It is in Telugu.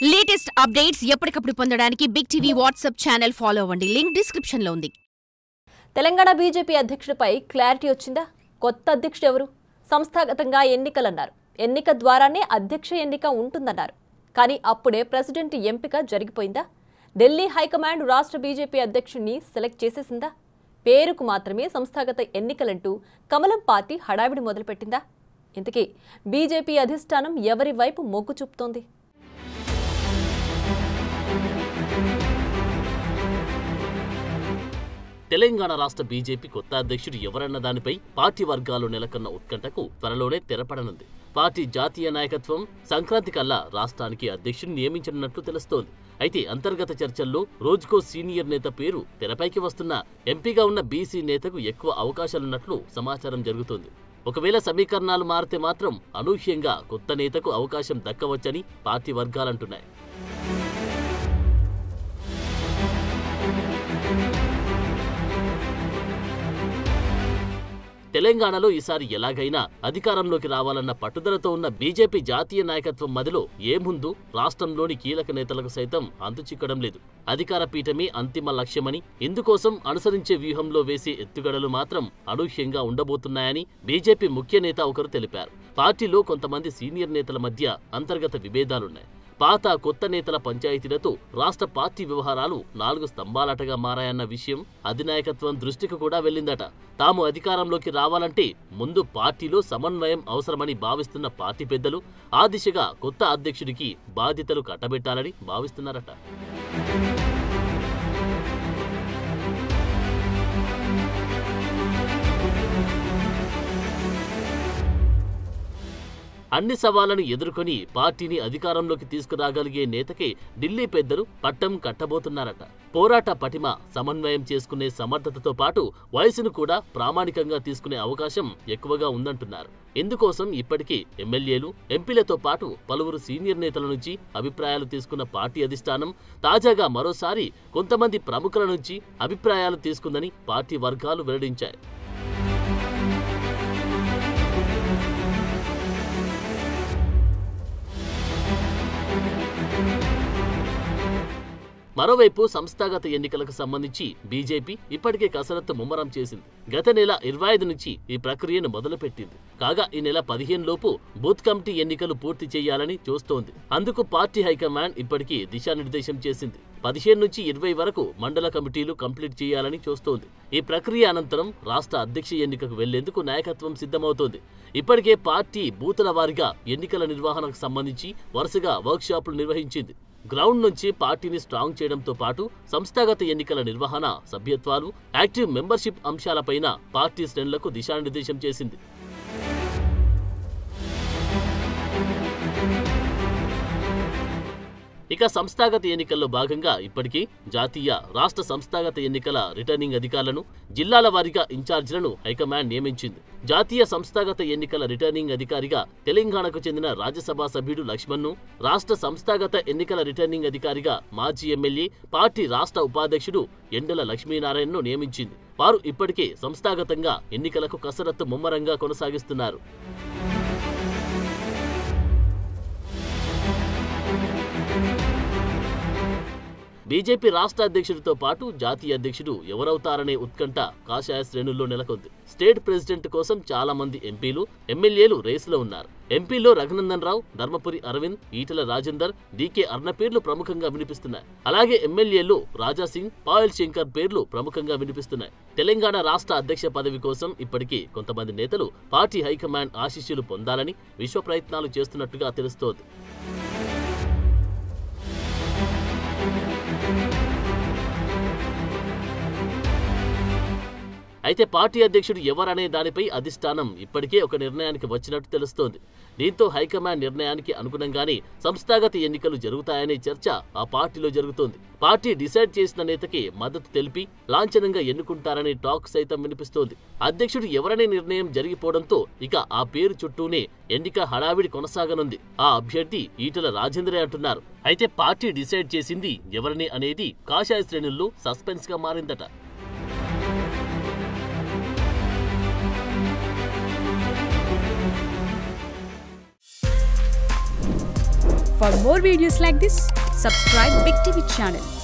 లేటెస్ట్ అప్డేట్స్ ఎప్పటికప్పుడు పొందడానికి big TV WhatsApp channel follow అవ్వండి. లింక్ డిస్క్రిప్షన్ లో ఉంది. తెలంగాణ బీజేపీ అధ్యక్షుడిపై క్లారిటీ వచ్చిందా? కొత్త అధ్యక్షుడు ఎవరు? సంస్థాగతంగా ఎన్నికలన్నారు. ఎన్నిక ద్వారానే అధ్యక్ష ఎన్నిక ఉంటుందన్నారు. కానీ అప్పుడే ప్రెసిడెంట్ ఎంపిక జరిగిపోయిందా? ఢిల్లీ హైకమాండ్ రాష్ట్ర బీజేపీ అధ్యక్షుడిని సెలెక్ట్ చేసేసిందా? పేరుకు మాత్రమే సంస్థాగత ఎన్నికలంటూ కమలం పార్టీ హడావిడి మొదలుపెట్టిందా? ఇంతకీ బీజేపీ అధిష్టానం ఎవరి వైపు మొగ్గు చూపుతోంది? తెలంగాణ రాష్ట్ర బీజేపీ కొత్త అధ్యక్షుడు ఎవరన్న దానిపై పార్టీ వర్గాలు నెలకొన్న ఉత్కంఠకు త్వరలోనే తెరపడనుంది. పార్టీ జాతీయ నాయకత్వం సంక్రాంతి కల్లా రాష్ట్రానికి అధ్యక్షుడిని నియమించనున్నట్లు తెలుస్తోంది. అయితే అంతర్గత చర్చల్లో రోజుకో సీనియర్ నేత పేరు తెరపైకి వస్తున్న ఎంపీగా ఉన్న బీసీ నేతకు ఎక్కువ అవకాశాలున్నట్లు సమాచారం జరుగుతోంది. ఒకవేళ సమీకరణాలు మారితే మాత్రం అనూహ్యంగా కొత్త నేతకు అవకాశం దక్కవచ్చని పార్టీ వర్గాలంటున్నాయి. తెలంగాణలో ఈసారి ఎలాగైనా అధికారంలోకి రావాలన్న పట్టుదలతో ఉన్న బీజేపీ జాతీయ నాయకత్వం మదిలో ఏముందు రాష్ట్రంలోని కీలక నేతలకు సైతం అంతుచిక్కడం లేదు. అధికార పీఠమే అంతిమ లక్ష్యమని, ఇందుకోసం అనుసరించే వ్యూహంలో వేసే ఎత్తుగడలు మాత్రం అనూహ్యంగా ఉండబోతున్నాయని బీజేపీ ముఖ్య నేత ఒకరు తెలిపారు. పార్టీలో కొంతమంది సీనియర్ నేతల మధ్య అంతర్గత విభేదాలున్నాయి. పాత కొత్త నేతల పంచాయతీలతో రాష్ట్ర పార్టీ వ్యవహారాలు 4 స్తంభాలటగా మారాయన్న విషయం అధినాయకత్వం దృష్టికి కూడా వెళ్లిందట. తాము అధికారంలోకి రావాలంటే ముందు పార్టీలో సమన్వయం అవసరమని భావిస్తున్న పార్టీ పెద్దలు ఆ దిశగా కొత్త అధ్యక్షుడికి బాధ్యతలు కట్టబెట్టాలని భావిస్తున్నారట. అన్ని సవాళ్లను ఎదుర్కొని పార్టీని అధికారంలోకి తీసుకురాగలిగే నేతకే ఢిల్లీ పెద్దలు పట్టం కట్టబోతున్నారట. పోరాట పటిమ, సమన్వయం చేసుకునే సమర్థతతో పాటు వయసును కూడా ప్రామాణికంగా తీసుకునే అవకాశం ఎక్కువగా ఉందంటున్నారు. ఇందుకోసం ఇప్పటికీ ఎమ్మెల్యేలు, ఎంపీలతో పాటు పలువురు సీనియర్ నేతల నుంచి అభిప్రాయాలు తీసుకున్న పార్టీ అధిష్టానం తాజాగా మరోసారి కొంతమంది ప్రముఖుల నుంచి అభిప్రాయాలు తీసుకుందని పార్టీ వర్గాలు వెల్లడించాయి. మరోవైపు సంస్థాగత ఎన్నికలకు సంబంధించి బీజేపీ ఇప్పటికే కసరత్తు ముమ్మరం చేసింది. గత నెల 25 నుంచి ఈ ప్రక్రియను మొదలుపెట్టింది. కాగా ఈ నెల 15 లోపు బూత్ కమిటీ ఎన్నికలు పూర్తి చేయాలని చూస్తోంది. అందుకు పార్టీ హైకమాండ్ ఇప్పటికీ దిశానిర్దేశం చేసింది. 15 నుంచి 20 వరకు మండల కమిటీలు కంప్లీట్ చేయాలని చూస్తోంది. ఈ ప్రక్రియ అనంతరం రాష్ట్ర అధ్యక్ష ఎన్నికకు వెళ్లేందుకు నాయకత్వం సిద్ధమవుతోంది. ఇప్పటికే పార్టీ బూతుల వారీగా ఎన్నికల నిర్వహణకు సంబంధించి వరుసగా వర్క్షాపులు నిర్వహించింది. గ్రౌండ్ నుంచి పార్టీని స్ట్రాంగ్ చేయడంతో పాటు సంస్థాగత ఎన్నికల నిర్వహణ, సభ్యత్వాలు, యాక్టివ్ మెంబర్షిప్ అంశాలపైన పార్టీ శ్రేణులకు దిశానిర్దేశం చేసింది. ఇక సంస్థాగత ఎన్నికల్లో భాగంగా ఇప్పటికీ జాతీయ, రాష్ట్ర సంస్థాగత ఎన్నికల రిటర్నింగ్ అధికారులను, జిల్లాల వారీగా ఇన్ఛార్జీలను హైకమాండ్ నియమించింది. జాతీయ సంస్థాగత ఎన్నికల రిటర్నింగ్ అధికారిగా తెలంగాణకు చెందిన రాజ్యసభ సభ్యుడు లక్ష్మణ్ను, రాష్ట్ర సంస్థాగత ఎన్నికల రిటర్నింగ్ అధికారిగా మాజీ ఎమ్మెల్యే, పార్టీ రాష్ట్ర ఉపాధ్యక్షుడు ఎండల లక్ష్మీనారాయణను నియమించింది. వారు ఇప్పటికే సంస్థాగతంగా ఎన్నికలకు కసరత్తు ముమ్మరంగా కొనసాగిస్తున్నారు. బీజేపీ రాష్ట్ర అధ్యక్షుడితో పాటు జాతీయ అధ్యక్షుడు ఎవరవుతారనే ఉత్కంఠ కాషాయ శ్రేణుల్లో నెలకొంది. స్టేట్ ప్రెసిడెంట్ కోసం చాలా మంది ఎంపీలు, ఎమ్మెల్యేలు రేసులో ఉన్నారు. ఎంపీల్లో రఘునందన్ రావు, ధర్మపురి అరవింద్, ఈటెల రాజేందర్, డీకే అర్ణ పేర్లు ప్రముఖంగా వినిపిస్తున్నాయి. అలాగే ఎమ్మెల్యేల్లో రాజాసింగ్, పాయల్ శంకర్ పేర్లు ప్రముఖంగా వినిపిస్తున్నాయి. తెలంగాణ రాష్ట్ర అధ్యక్ష పదవి కోసం ఇప్పటికీ కొంతమంది నేతలు పార్టీ హైకమాండ్ ఆశీస్సులు పొందాలని విశ్వ ప్రయత్నాలు చేస్తున్నట్టుగా తెలుస్తోంది. అయితే పార్టీ అధ్యక్షుడు ఎవరనే దానిపై అధిష్టానం ఇప్పటికే ఒక నిర్ణయానికి వచ్చినట్టు తెలుస్తోంది. దీంతో హైకమాండ్ నిర్ణయానికి అనుగుణంగానే సంస్థాగత ఎన్నికలు జరుగుతాయనే చర్చ ఆ పార్టీలో జరుగుతోంది. పార్టీ డిసైడ్ చేసిన నేతకే మద్దతు తెలిపి లాంఛనంగా ఎన్నుకుంటారనే టాక్ సైతం వినిపిస్తోంది. అధ్యక్షుడు ఎవరనే నిర్ణయం జరిగిపోవడంతో ఇక ఆ పేరు చుట్టూనే ఎన్నిక హడావిడి కొనసాగనుంది. ఆ అభ్యర్థి ఈటెల రాజేందరే అంటున్నారు. అయితే పార్టీ డిసైడ్ చేసింది ఎవరనే అనేది కాషాయ శ్రేణుల్లో సస్పెన్స్ గా మారిందట. For more videos like this, subscribe Big TV channel.